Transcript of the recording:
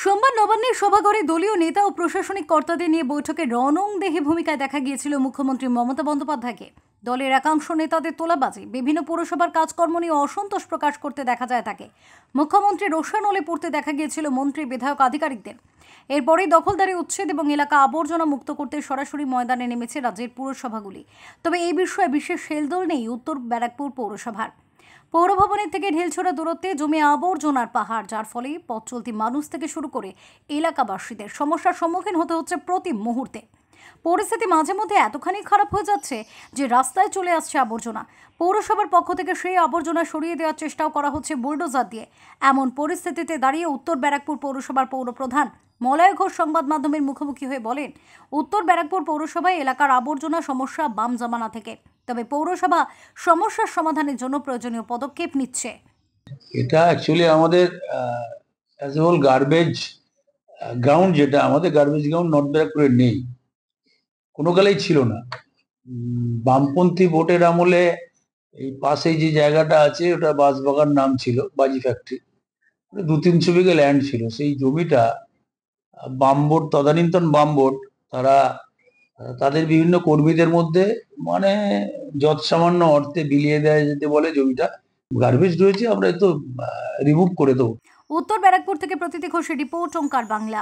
সোমবার নবান্নের সভাঘরে দলীয় নেতা ও প্রশাসনিক কর্তাদের নিয়ে বৈঠকে রণংদেহী ভূমিকায় দেখা গিয়েছিল মুখ্যমন্ত্রী মমতা বন্দ্যোপাধ্যায়কে। দলের একাংশ নেতাদের তোলাবাজি, বিভিন্ন পৌরসভার কাজকর্ম নিয়ে অসন্তোষ প্রকাশ করতে দেখা যায় তাকে। মুখ্যমন্ত্রী রোষানলে পড়তে দেখা গিয়েছিল মন্ত্রী, বিধায়ক, আধিকারিকদের। এরপরেই দখলদারি উচ্ছেদ এবং এলাকা আবর্জনা মুক্ত করতে সরাসরি ময়দানে নেমেছে রাজ্যের পুরসভাগুলি। তবে এই বিষয়ে বিশেষ হেলদোল নেই উত্তর ব্যারাকপুর পৌরসভার। পৌরভবনের থেকে ঢিলছোড়া দূরত্বে জমে আবর্জনার পাহাড়, যার ফলে পথ চলতি মানুষ থেকে শুরু করে এলাকাবাসীদের সমস্যার সম্মুখীন হতে হচ্ছে প্রতি মুহূর্তে। পরিস্থিতি মাঝে মধ্যে এতখানি খারাপ হয়ে যাচ্ছে যে রাস্তায় চলে আসছে আবর্জনা। পৌরসভার পক্ষ থেকে সেই আবর্জনা সরিয়ে দেওয়ার চেষ্টাও করা হচ্ছে বুলডোজার দিয়ে। এমন পরিস্থিতিতে দাঁড়িয়ে উত্তর ব্যারাকপুর পৌরসভার পৌরপ্রধান মলয় ঘোষ সংবাদ মাধ্যমের মুখোমুখি হয়ে বলেন, উত্তর ব্যারাকপুর পৌরসভায় এলাকার আবর্জনা সমস্যা বাম জামানা থেকে, তবে পৌরসভা সমস্যার সমাধানের জন্য প্রয়োজনীয় পদক্ষেপ নিচ্ছে। এটা অ্যাকচুয়ালি আমাদের as a whole garbage ground, যেটা আমাদের গার্বেজ গ্রাউন্ড নর্থ ব্যারাকপুরে নেই, কোনো কালেই ছিল না। বামপন্থী ভোটের আমলে এই পাশে যে জায়গাটা আছে ওটা বাঁশবাগান নাম ছিল, বাজি ফ্যাক্টরি, 200-300 বিঘে ল্যান্ড ছিল। সেই জমিটা বাম বোর্ড, তদানীন্তন বাম বোর্ড, তারা তাদের বিভিন্ন কর্মীদের মধ্যে মানে যৎসামান্য অর্থে বিলিয়ে দেয় যেতে বলে, জমিটা গার্বেজ রয়েছে, আমরা তো রিমুভ করে দেবো। উত্তর ব্যারাকপুর থেকে প্রতীতি ঘোষের রিপোর্ট, ওঙ্কার বাংলা।